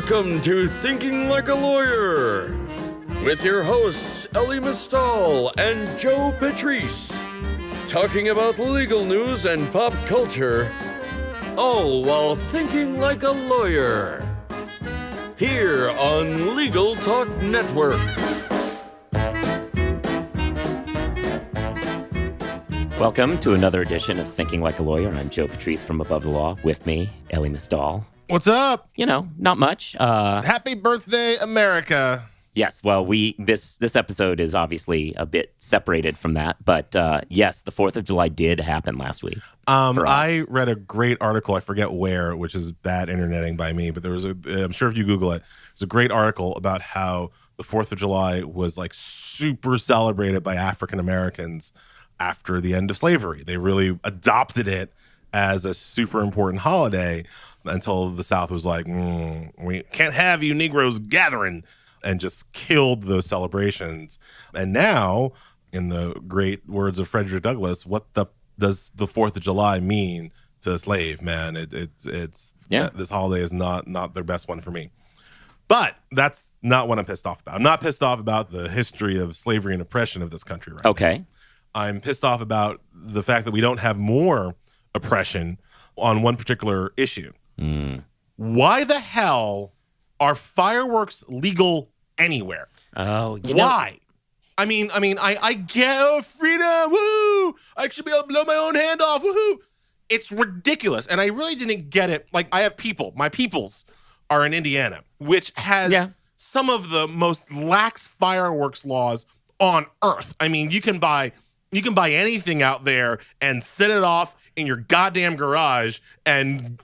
Welcome to Thinking Like a Lawyer with your hosts Elie Mistal and Joe Patrice, talking about legal news and pop culture, all while thinking like a lawyer. Here on Legal Talk Network. Welcome to another edition of Thinking Like a Lawyer. I'm Joe Patrice from Above the Law. With me, Elie Mistal. What's up? You know, not much. Happy birthday, America. Yes, well, this episode is obviously a bit separated from that, but yes, the 4th of July did happen last week. I read a great article, I forget where, which is bad interneting by me, but I'm sure if you Google it, there's a great article about how the 4th of July was like super celebrated by African Americans after the end of slavery. They really adopted it as a super important holiday until the South was like, we can't have you Negroes gathering, and just killed those celebrations. And now, in the great words of Frederick Douglass, what does the 4th of July mean to a slave, man? This holiday is not their best one for me. But that's not what I'm pissed off about. I'm not pissed off about the history of slavery and oppression of this country right now. I'm pissed off about the fact that we don't have more oppression on one particular issue. Why the hell are fireworks legal anywhere? Why? I mean, I get freedom. Woo! I should be able to blow my own hand off. Woohoo! It's ridiculous, and I really didn't get it. Like, I have my peoples are in Indiana, which has some of the most lax fireworks laws on earth. I mean, you can buy anything out there and set it off in your goddamn garage and,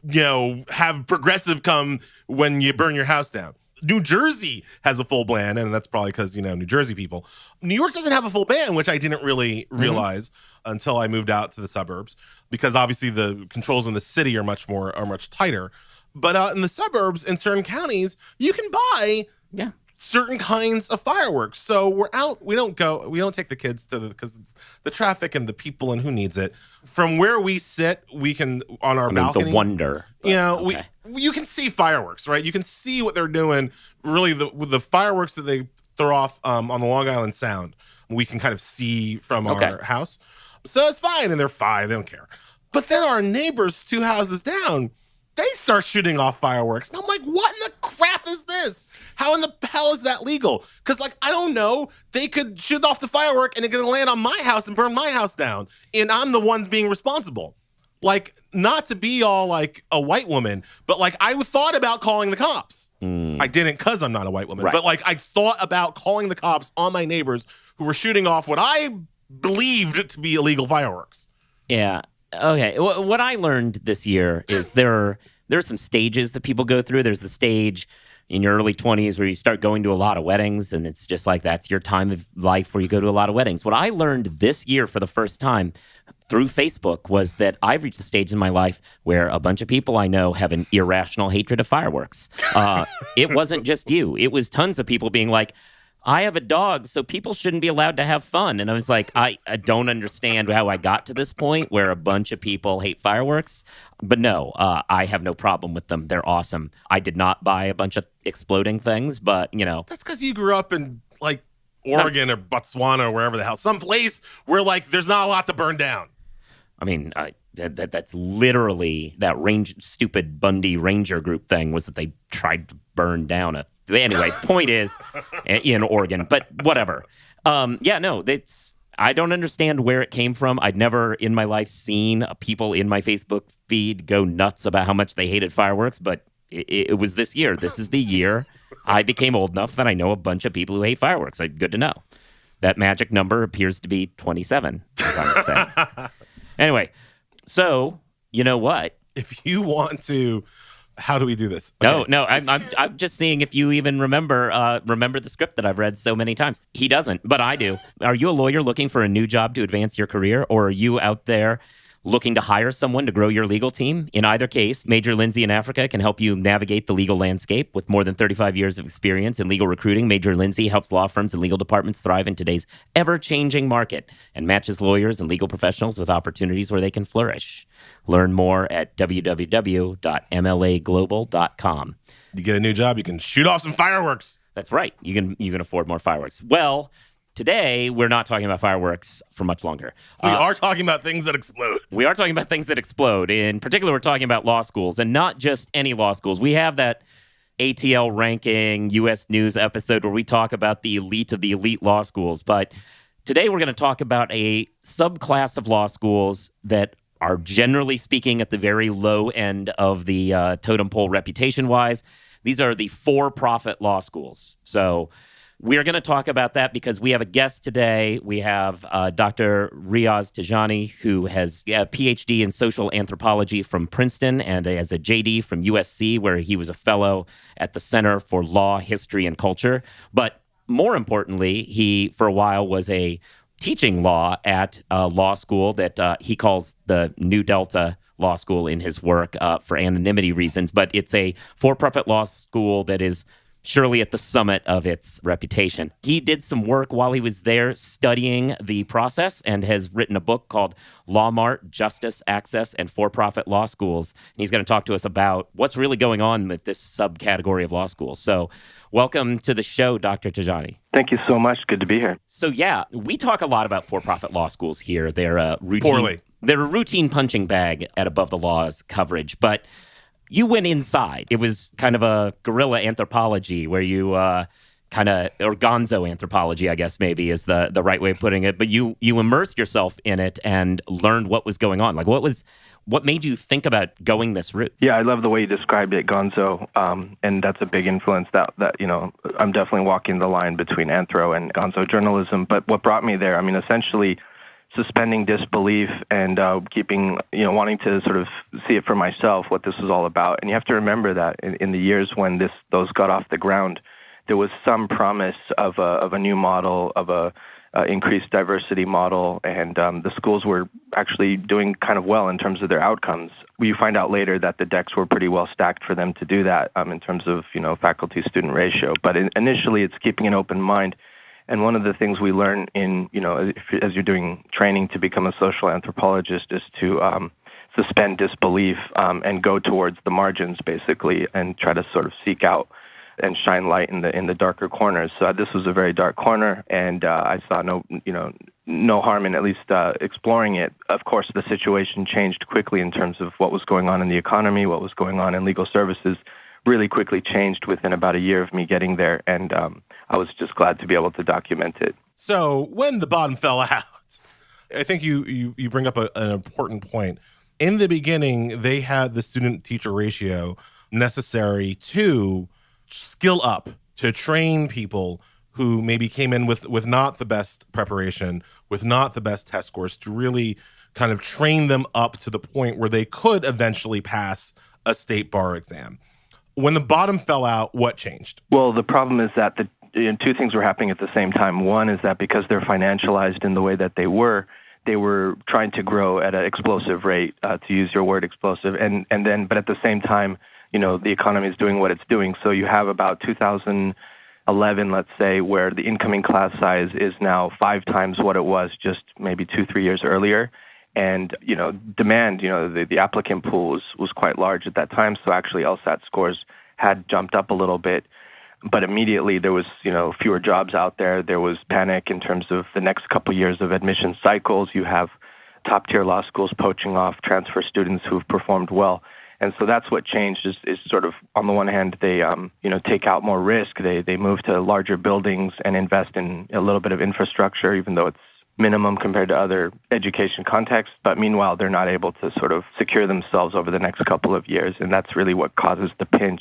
have progressive come when you burn your house down. New Jersey has a full ban, and that's probably because, New Jersey people. New York doesn't have a full ban, which I didn't really realize until I moved out to the suburbs, because obviously the controls in the city are much tighter. But in the suburbs, in certain counties, you can buy certain kinds of fireworks. So we're out. We don't take the kids because it's the traffic and the people and who needs it. From where we sit, we can on our balcony. The wonder. You can see fireworks, right? You can see what they're doing. Really, with the fireworks that they throw off on the Long Island Sound, we can kind of see from our house. So it's fine, and they're fine. They don't care. But then our neighbors 2 houses down, they start shooting off fireworks. And I'm like, what in the crap is this? How in the hell is that legal? Because, I don't know. They could shoot off the firework and it's going to land on my house and burn my house down. And I'm the one being responsible. Not to be all like a white woman, but I thought about calling the cops. I didn't because I'm not a white woman. Right. But I thought about calling the cops on my neighbors who were shooting off what I believed to be illegal fireworks. Yeah. Okay. What I learned this year is there are some stages that people go through. There's the stage in your early 20s where you start going to a lot of weddings, and it's just like that's your time of life where you go to a lot of weddings. What I learned this year for the first time through Facebook was that I've reached a stage in my life where a bunch of people I know have an irrational hatred of fireworks. It wasn't just you. It was tons of people being like, I have a dog, so people shouldn't be allowed to have fun. And I was like, I don't understand how I got to this point where a bunch of people hate fireworks. But no, I have no problem with them. They're awesome. I did not buy a bunch of exploding things, but, That's because you grew up in, Oregon or Botswana or wherever the hell. Some place where, there's not a lot to burn down. I mean, that's literally that stupid Bundy Ranger group thing was that they tried to burn down Anyway, point is, in Oregon, but whatever. I don't understand where it came from. I'd never in my life seen people in my Facebook feed go nuts about how much they hated fireworks, but it was this year. This is the year I became old enough that I know a bunch of people who hate fireworks. Good to know. That magic number appears to be 27, as I would say. Anyway, so, you know what? If you want to... How do we do this? Okay. No, I'm just seeing if you even remember the script that I've read so many times. He doesn't, but I do. Are you a lawyer looking for a new job to advance your career, or are you out there Looking to hire someone to grow your legal team? In either case, Major Lindsay in Africa can help you navigate the legal landscape. With more than 35 years of experience in legal recruiting, Major Lindsay helps law firms and legal departments thrive in today's ever-changing market and matches lawyers and legal professionals with opportunities where they can flourish. Learn more at www.mlaglobal.com. You get a new job, you can shoot off some fireworks. That's right. You can afford more fireworks. Well, today, we're not talking about fireworks for much longer. We are talking about things that explode. We are talking about things that explode. In particular, we're talking about law schools, and not just any law schools. We have that ATL ranking U.S. News episode where we talk about the elite of the elite law schools. But today, we're going to talk about a subclass of law schools that are generally speaking at the very low end of the totem pole reputation-wise. These are the for-profit law schools. So we're going to talk about that because we have a guest today. We have Dr. Riaz Tejani, who has a PhD in social anthropology from Princeton and has a JD from USC, where he was a fellow at the Center for Law, History, and Culture. But more importantly, he, for a while, was a teaching law at a law school that he calls the New Delta Law School in his work for anonymity reasons. But it's a for-profit law school that is surely at the summit of its reputation. He did some work while he was there studying the process and has written a book called LawMart, Justice, Access, and For-Profit Law Schools. And he's going to talk to us about what's really going on with this subcategory of law schools. So welcome to the show, Dr. Tejani. Thank you so much. Good to be here. So yeah, we talk a lot about for-profit law schools here. They're routine. They're a routine punching bag at Above the Law's coverage, but you went inside. It was kind of a guerrilla anthropology where you or gonzo anthropology, I guess maybe is the right way of putting it. But you immersed yourself in it and learned what was going on. Like what made you think about going this route? Yeah, I love the way you described it, gonzo, and that's a big influence. That I'm definitely walking the line between anthro and gonzo journalism. But what brought me there? I mean, essentially suspending disbelief and keeping, wanting to sort of see it for myself, what this was all about. And you have to remember that in the years when those got off the ground, there was some promise of a new model, of a increased diversity model, and the schools were actually doing kind of well in terms of their outcomes. We find out later that the decks were pretty well stacked for them to do that in terms of faculty-student ratio. But initially, it's keeping an open mind. And one of the things we learn in, as you're doing training to become a social anthropologist is to suspend disbelief and go towards the margins, basically, and try to sort of seek out and shine light in the darker corners. So this was a very dark corner, and I saw no harm in at least exploring it. Of course, the situation changed quickly in terms of what was going on in the economy, what was going on in legal services. Really quickly changed within about a year of me getting there, and I was just glad to be able to document it. So when the bottom fell out, I think you bring up an important point. In the beginning, they had the student-teacher ratio necessary to skill up, to train people who maybe came in with not the best preparation, with not the best test scores, to really kind of train them up to the point where they could eventually pass a state bar exam. When the bottom fell out, what changed? Well, the problem is that two things were happening at the same time. One is that because they're financialized in the way that they were trying to grow at an explosive rate, to use your word, explosive. But at the same time, the economy is doing what it's doing. So you have about 2011, let's say, where the incoming class size is now 5 times what it was just maybe 2-3 years earlier. And, demand, the applicant pool was quite large at that time. So actually LSAT scores had jumped up a little bit. But immediately there was, fewer jobs out there. There was panic in terms of the next couple of years of admission cycles. You have top-tier law schools poaching off transfer students who've performed well. And so that's what changed is sort of, on the one hand, they, take out more risk. They move to larger buildings and invest in a little bit of infrastructure, even though it's minimum compared to other education contexts, but meanwhile, they're not able to sort of secure themselves over the next couple of years, and that's really what causes the pinch,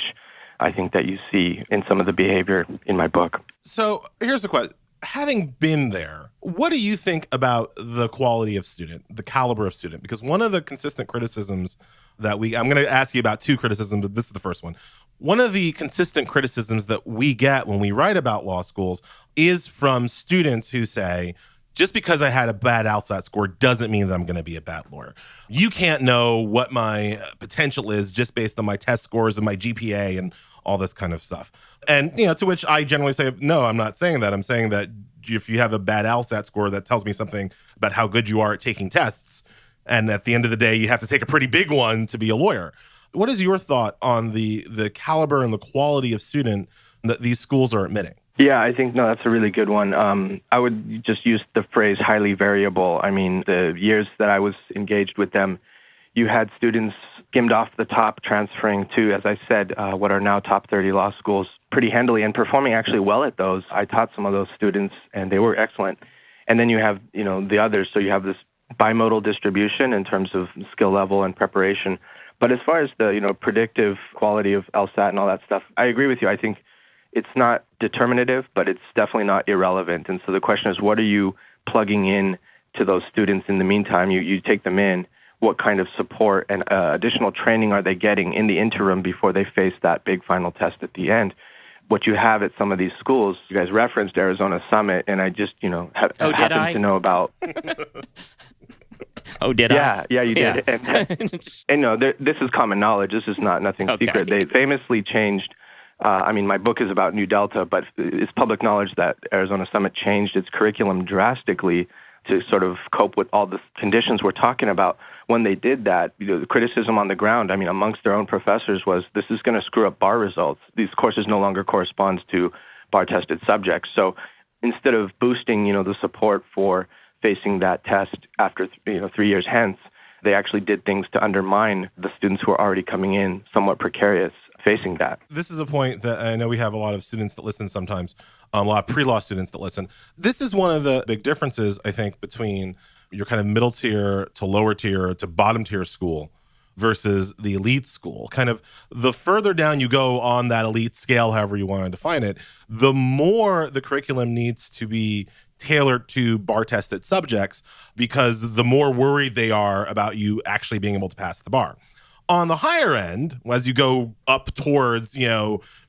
I think, that you see in some of the behavior in my book. So here's the question. Having been there, what do you think about the quality of student, the caliber of student? Because one of the consistent criticisms that I'm going to ask you about 2 criticisms, but this is the first one. One of the consistent criticisms that we get when we write about law schools is from students who say, just because I had a bad LSAT score doesn't mean that I'm going to be a bad lawyer. You can't know what my potential is just based on my test scores and my GPA and all this kind of stuff. And, to which I generally say, no, I'm not saying that. I'm saying that if you have a bad LSAT score, that tells me something about how good you are at taking tests. And at the end of the day, you have to take a pretty big one to be a lawyer. What is your thought on the caliber and the quality of student that these schools are admitting? Yeah, I think, no, that's a really good one. I would just use the phrase highly variable. I mean, the years that I was engaged with them, you had students skimmed off the top transferring to, as I said, what are now top 30 law schools pretty handily and performing actually well at those. I taught some of those students and they were excellent. And then you have, the others. So you have this bimodal distribution in terms of skill level and preparation. But as far as the, predictive quality of LSAT and all that stuff, I agree with you. I think it's not determinative, but it's definitely not irrelevant. And so the question is, what are you plugging in to those students in the meantime? You take them in. What kind of support and additional training are they getting in the interim before they face that big final test at the end? What you have at some of these schools, you guys referenced Arizona Summit, and I just, happened to know about. Oh, did I? Yeah, you did. Yeah. And this is common knowledge. This is nothing secret. They famously changed. My book is about Nu Delta, but it's public knowledge that Arizona Summit changed its curriculum drastically to sort of cope with all the conditions we're talking about. When they did that, the criticism on the ground, amongst their own professors was, this is going to screw up bar results. These courses no longer correspond to bar-tested subjects. So instead of boosting, the support for facing that test after 3 years hence, they actually did things to undermine the students who are already coming in somewhat precarious facing that. This is a point that I know we have a lot of students that listen sometimes, a lot of pre-law students that listen. This is one of the big differences, I think, between your kind of middle tier to lower tier to bottom tier school versus the elite school. Kind of the further down you go on that elite scale, however you want to define it, the more the curriculum needs to be tailored to bar-tested subjects, because the more worried they are about you actually being able to pass the bar. On the higher end, as you go up towards,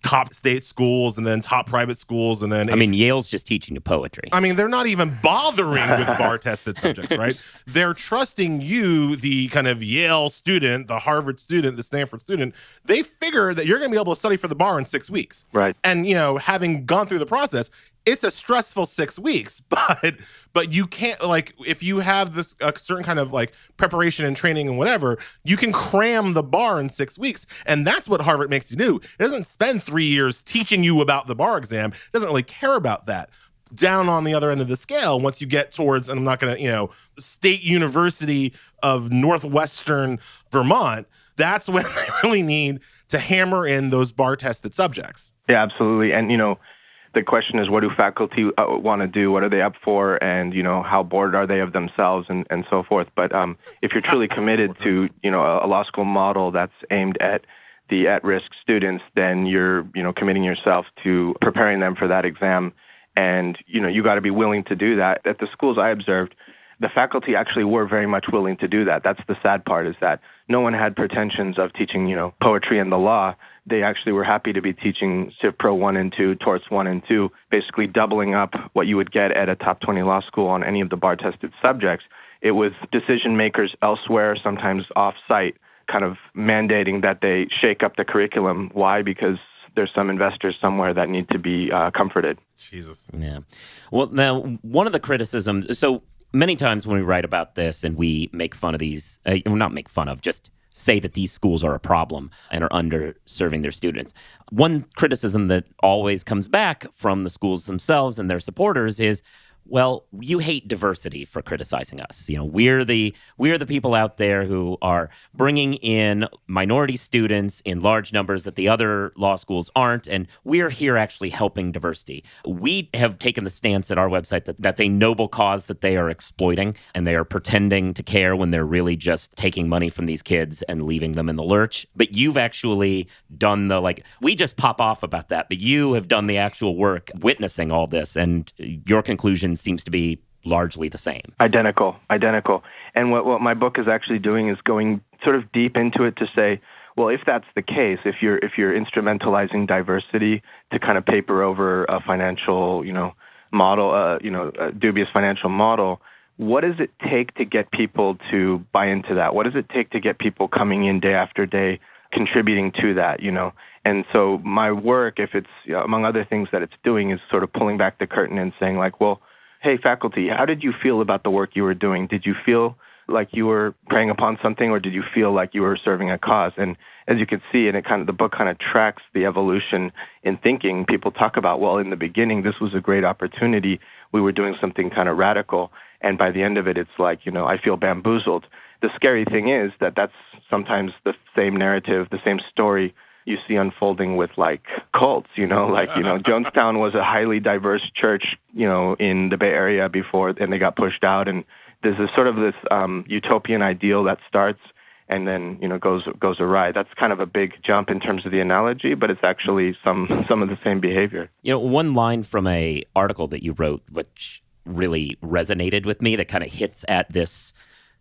top state schools and then top private schools, and then Yale's just teaching you poetry. They're not even bothering with bar-tested subjects, right? They're trusting you, the kind of Yale student, the Harvard student, the Stanford student. They figure that you're going to be able to study for the bar in 6 weeks, right? And having gone through the process, it's a stressful 6 weeks, but you can't, if you have this a certain kind of preparation and training and whatever, you can cram the bar in 6 weeks. And that's what Harvard makes you do. It doesn't spend 3 years teaching you about the bar exam. It doesn't really care about that. Down on the other end of the scale, once you get towards, and I'm not going to, State University of Northwestern Vermont, that's when they really need to hammer in those bar-tested subjects. Yeah, absolutely. And, the question is, what do faculty want to do? What are they up for? And, how bored are they of themselves and so forth? But if you're truly committed to, a law school model that's aimed at the at-risk students, then you're, committing yourself to preparing them for that exam. And, you got to be willing to do that. At the schools I observed, the faculty actually were very much willing to do that. That's the sad part, is that no one had pretensions of teaching, poetry and the law. They actually were happy to be teaching Civ Pro 1 and 2, Torts 1 and 2, basically doubling up what you would get at a top 20 law school on any of the bar-tested subjects. It was decision makers elsewhere, sometimes off-site, kind of mandating that they shake up the curriculum. Why? Because there's some investors somewhere that need to be comforted. Jesus. Yeah. Well, now, one of the criticisms, so many times when we write about this and we make fun of these, not make fun of, just say that these schools are a problem and are underserving their students. One criticism that always comes back from the schools themselves and their supporters is, well, you hate diversity for criticizing us. We're the people out there who are bringing in minority students in large numbers that the other law schools aren't, and we're here actually helping diversity. We have taken the stance at our website that that's a noble cause that they are exploiting, and they are pretending to care when they're really just taking money from these kids and leaving them in the lurch. But you've actually done we just pop off about that, but you have done the actual work witnessing all this, and your conclusion seems to be largely the same. Identical. And what my book is actually doing is going sort of deep into it to say, well, if that's the case, if you're instrumentalizing diversity to kind of paper over a financial, model, a dubious financial model. What does it take to get people to buy into that? What does it take to get people coming in day after day, contributing to that, And so my work, if it's, among other things that it's doing, is sort of pulling back the curtain and saying like, well, hey, faculty, how did you feel about the work you were doing? Did you feel like you were preying upon something, or did you feel like you were serving a cause? And as you can see, and the book kind of tracks the evolution in thinking. People talk about, well, in the beginning, this was a great opportunity. We were doing something kind of radical. And by the end of it, it's like, I feel bamboozled. The scary thing is that that's sometimes the same narrative, the same story you see unfolding with like cults, Jonestown was a highly diverse church, in the Bay Area before, and they got pushed out. And there's this utopian ideal that starts and then, goes awry. That's kind of a big jump in terms of the analogy, but it's actually some of the same behavior. One line from a article that you wrote, which really resonated with me, that kind of hits at this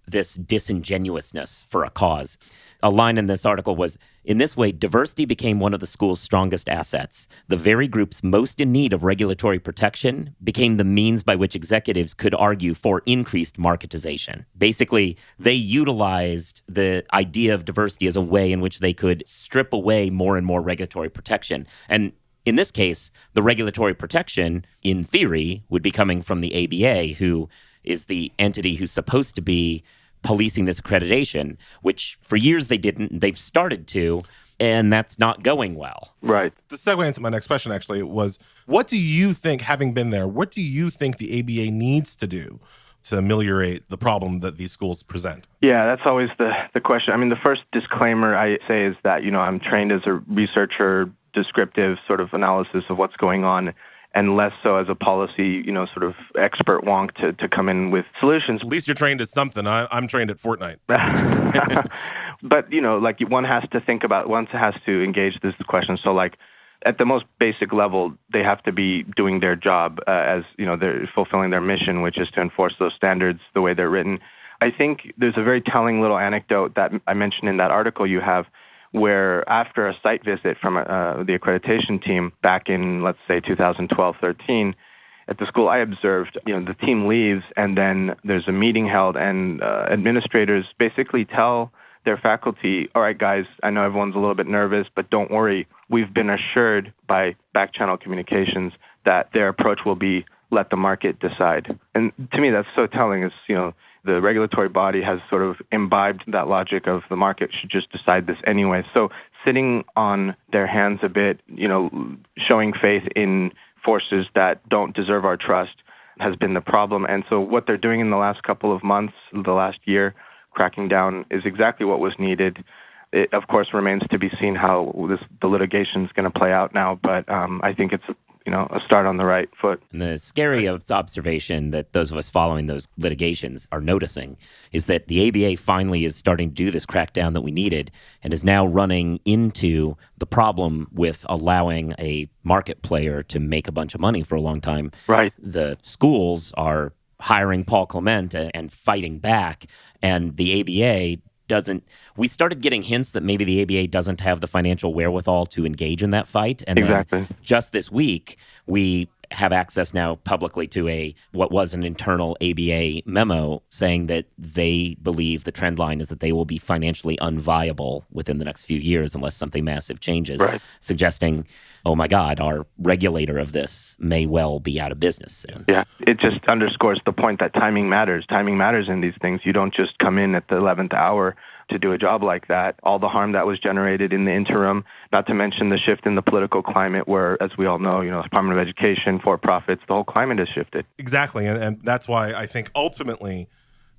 disingenuousness for a cause. A line in this article was, in this way, diversity became one of the school's strongest assets. The very groups most in need of regulatory protection became the means by which executives could argue for increased marketization. Basically, they utilized the idea of diversity as a way in which they could strip away more and more regulatory protection. And in this case, the regulatory protection, in theory, would be coming from the ABA, who is the entity who's supposed to be policing this accreditation, which for years they didn't. They've started to, and that's not going well. Right. The segue into my next question actually was, what do you think, having been there, what do you think the ABA needs to do to ameliorate the problem that these schools present? Yeah, that's always the question. I mean, the first disclaimer I say is that, I'm trained as a researcher, descriptive sort of analysis of what's going on, and less so as a policy, sort of expert wonk to come in with solutions. At least you're trained at something. I'm trained at Fortnite. But, one has to think about, one has to engage this question. So, at the most basic level, they have to be doing their job as, they're fulfilling their mission, which is to enforce those standards the way they're written. I think there's a very telling little anecdote that I mentioned in that article you have, where after a site visit from the accreditation team back in, let's say, 2012-13, at the school I observed, the team leaves and then there's a meeting held, and administrators basically tell their faculty, all right, guys, I know everyone's a little bit nervous, but don't worry. We've been assured by back-channel communications that their approach will be let the market decide. And to me, that's so telling. Is, the regulatory body has sort of imbibed that logic of the market should just decide this anyway. So sitting on their hands a bit, showing faith in forces that don't deserve our trust has been the problem. And so what they're doing in the last couple of months, the last year, cracking down, is exactly what was needed. It, of course, remains to be seen how the litigation is going to play out now, but I think it's a start on the right foot. And the scary observation that those of us following those litigations are noticing is that the ABA finally is starting to do this crackdown that we needed, and is now running into the problem with allowing a market player to make a bunch of money for a long time. Right. The schools are hiring Paul Clement and fighting back, and the ABA doesn't. We started getting hints that maybe the ABA doesn't have the financial wherewithal to engage in that fight. And exactly. Then just this week, we have access now publicly to what was an internal ABA memo saying that they believe the trend line is that they will be financially unviable within the next few years unless something massive changes, right. Suggesting, oh my God, our regulator of this may well be out of business soon. Yeah, it just underscores the point that timing matters. Timing matters in these things. You don't just come in at the 11th hour to do a job like that. All the harm that was generated in the interim, not to mention the shift in the political climate where, as we all know, Department of Education, for-profits, the whole climate has shifted. Exactly, and that's why I think ultimately,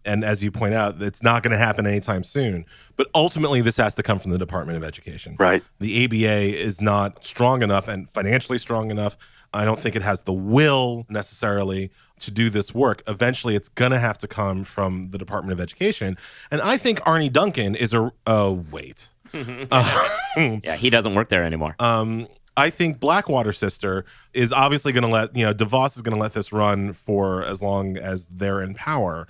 and as you point out, it's not going to happen anytime soon, but ultimately this has to come from the Department of Education. Right. The ABA is not strong enough and financially strong enough. I don't think it has the will necessarily to do this work. Eventually, it's going to have to come from the Department of Education. And I think Arnie Duncan is wait. Yeah, he doesn't work there anymore. I think Blackwater Sister is obviously going to let, DeVos is going to let this run for as long as they're in power.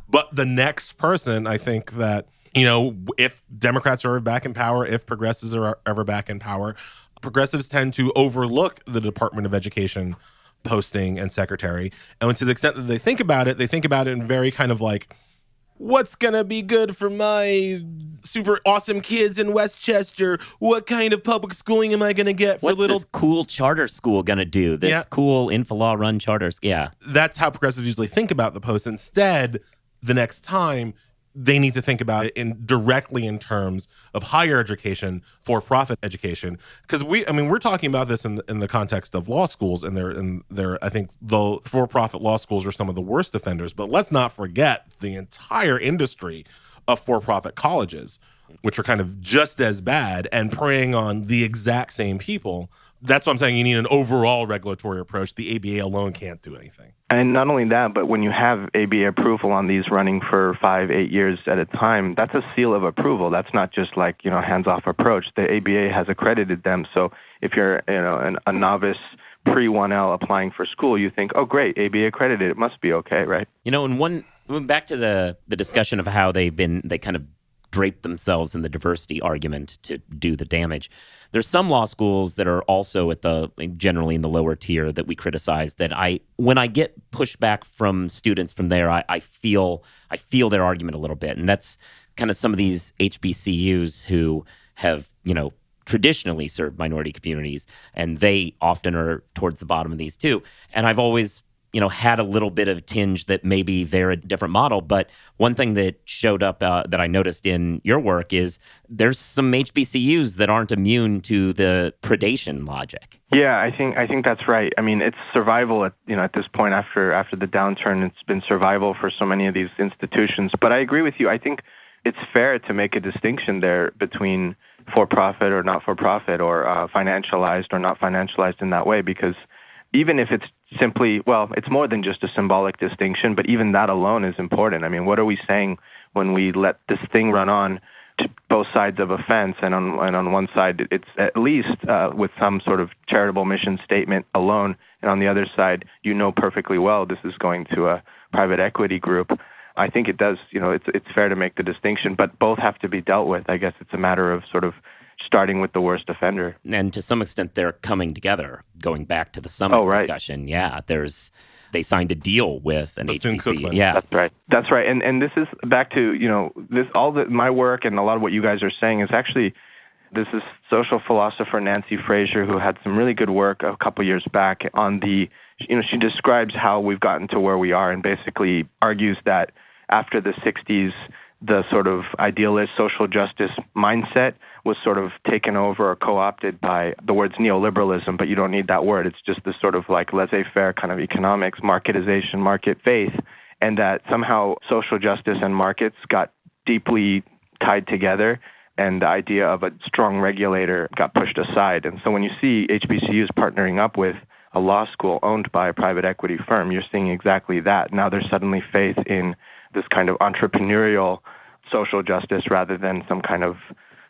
But the next person, I think that, if Democrats are back in power, if progressives are ever back in power, progressives tend to overlook the Department of Education posting and secretary. And to the extent that they think about it in very kind of like, what's gonna be good for my super awesome kids in Westchester? What kind of public schooling am I gonna get for What's this cool charter school gonna do? This cool info law run charter school. Yeah. That's how progressives usually think about the post. Instead, the next time they need to think about it directly in terms of higher education, for-profit education. Because we're talking about this in the context of law schools, and I think the for-profit law schools are some of the worst offenders. But let's not forget the entire industry of for-profit colleges, which are kind of just as bad and preying on the exact same people. That's what I'm saying. You need an overall regulatory approach. The ABA alone can't do anything. And not only that, but when you have ABA approval on these running for 5-8 years at a time, that's a seal of approval. That's not just like, hands-off approach. The ABA has accredited them. So if you're, a novice pre-1L applying for school, you think, oh, great, ABA accredited. It must be okay, right? And back to the discussion of how they kind of drape themselves in the diversity argument to do the damage. There's some law schools that are also generally in the lower tier that we criticize that when I get pushback from students from there, I feel their argument a little bit. And that's kind of some of these HBCUs who have, traditionally served minority communities, and they often are towards the bottom of these too. And I've always had a little bit of tinge that maybe they're a different model. But one thing that showed up that I noticed in your work is there's some HBCUs that aren't immune to the predation logic. Yeah, I think that's right. I mean, it's survival at this point after the downturn. It's been survival for so many of these institutions. But I agree with you. I think it's fair to make a distinction there between for-profit or not-for-profit, or financialized or not financialized in that way, because even if it's simply, it's more than just a symbolic distinction, but even that alone is important. I mean, what are we saying when we let this thing run on to both sides of a fence, and on one side it's at least with some sort of charitable mission statement alone, and on the other side, perfectly well this is going to a private equity group. I think it does, it's fair to make the distinction, but both have to be dealt with. I guess it's a matter of sort of starting with the worst offender. And to some extent, they're coming together, going back to the summit discussion. Yeah, they signed a deal with an HBC. Yeah, That's right. And this is back to, my work and a lot of what you guys are saying is actually, this is social philosopher Nancy Fraser, who had some really good work a couple years back on she describes how we've gotten to where we are, and basically argues that after the 60s, the sort of idealist social justice mindset was sort of taken over or co-opted by the words neoliberalism, but you don't need that word. It's just this sort of like laissez-faire kind of economics, marketization, market faith, and that somehow social justice and markets got deeply tied together, and the idea of a strong regulator got pushed aside. And so when you see HBCUs partnering up with a law school owned by a private equity firm, you're seeing exactly that. Now there's suddenly faith in this kind of entrepreneurial social justice rather than some kind of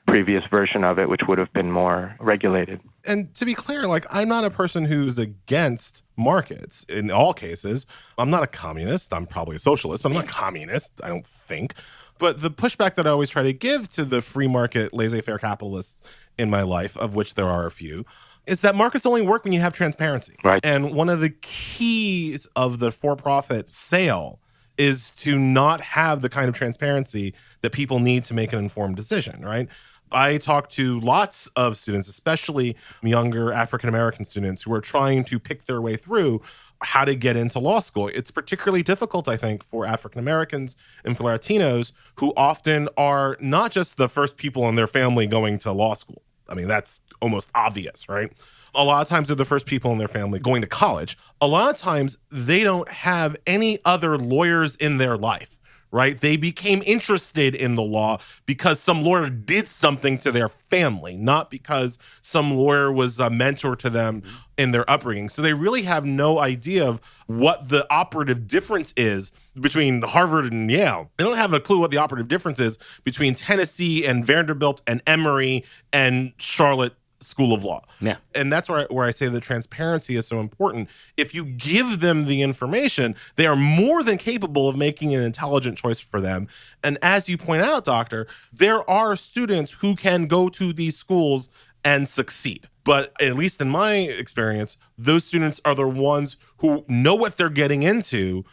previous version of it, which would have been more regulated. And to be clear, I'm not a person who's against markets in all cases. I'm not a communist. I'm probably a socialist, but I'm not a communist, I don't think. But the pushback that I always try to give to the free market, laissez-faire capitalists in my life, of which there are a few, is that markets only work when you have transparency. Right. And one of the keys of the for-profit sale is to not have the kind of transparency that people need to make an informed decision, right? I talk to lots of students, especially younger African-American students, who are trying to pick their way through how to get into law school. It's particularly difficult, I think, for African-Americans and for Latinos, who often are not just the first people in their family going to law school. I mean, that's almost obvious, right? A lot of times they're the first people in their family going to college. A lot of times they don't have any other lawyers in their life, right? They became interested in the law because some lawyer did something to their family, not because some lawyer was a mentor to them in their upbringing. So they really have no idea of what the operative difference is between Harvard and Yale. They don't have a clue what the operative difference is between Tennessee and Vanderbilt and Emory and Charlotte School of Law. Yeah. And that's where I say the transparency is so important. If you give them the information, they are more than capable of making an intelligent choice for them. And as you point out, Doctor, there are students who can go to these schools and succeed. But at least in my experience, those students are the ones who know what they're getting into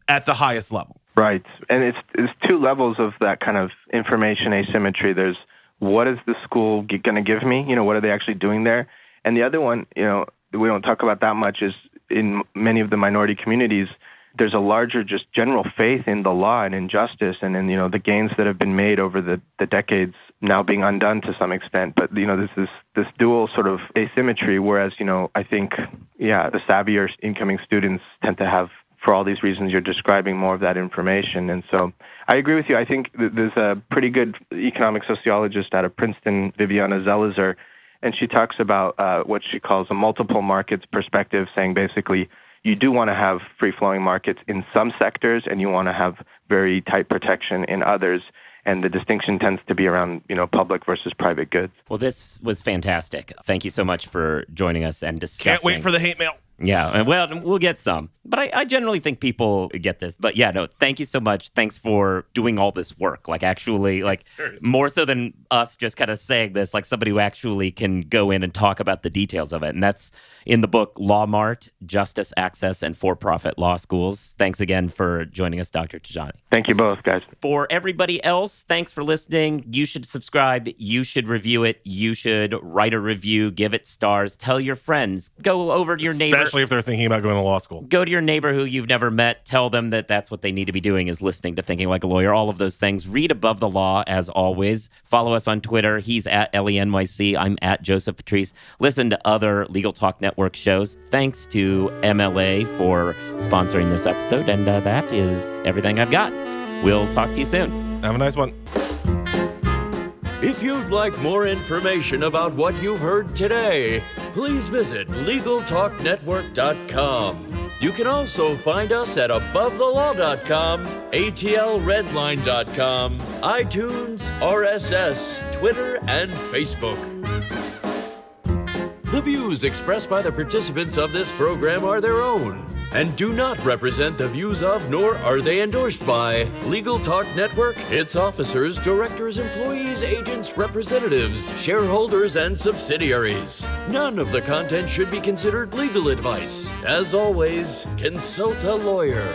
at the highest level. Right. And it's two levels of that kind of information asymmetry. There's what is the school going to give me? What are they actually doing there? And the other one, we don't talk about that much, is in many of the minority communities, there's a larger just general faith in the law and in justice and in, the gains that have been made over the decades now being undone to some extent. But, this dual sort of asymmetry, whereas, I think, the savvier incoming students tend to have, for all these reasons you're describing, more of that information. And so I agree with you. I think there's a pretty good economic sociologist out of Princeton, Viviana Zelizer, and she talks about what she calls a multiple markets perspective, saying basically you do want to have free-flowing markets in some sectors and you want to have very tight protection in others. And the distinction tends to be around, public versus private goods. Well, this was fantastic. Thank you so much for joining us and discussing. Can't wait for the hate mail. Yeah, well, we'll get some. But I generally think people get this. But yeah, no, thank you so much. Thanks for doing all this work. Actually, Seriously. more so than us just kind of saying this, somebody who actually can go in and talk about the details of it. And that's in the book, LawMart, Justice, Access, and For-Profit Law Schools. Thanks again for joining us, Dr. Tejani. Thank you both, guys. For everybody else, thanks for listening. You should subscribe. You should review it. You should write a review, give it stars, tell your friends, go over to your neighbor. Especially if they're thinking about going to law school. Go to your neighbor who you've never met. Tell them that that's what they need to be doing, is listening to Thinking Like a Lawyer, all of those things. Read Above the Law, as always. Follow us on Twitter. He's at EllieNYC. I'm at Joseph Patrice. Listen to other Legal Talk Network shows. Thanks to MLA for sponsoring this episode. And that is everything I've got. We'll talk to you soon. Have a nice one. If you'd like more information about what you've heard today, please visit LegalTalkNetwork.com. You can also find us at AboveTheLaw.com, ATLRedline.com, iTunes, RSS, Twitter, and Facebook. The views expressed by the participants of this program are their own and do not represent the views of, nor are they endorsed by, Legal Talk Network, its officers, directors, employees, agents, representatives, shareholders, and subsidiaries. None of the content should be considered legal advice. As always, consult a lawyer.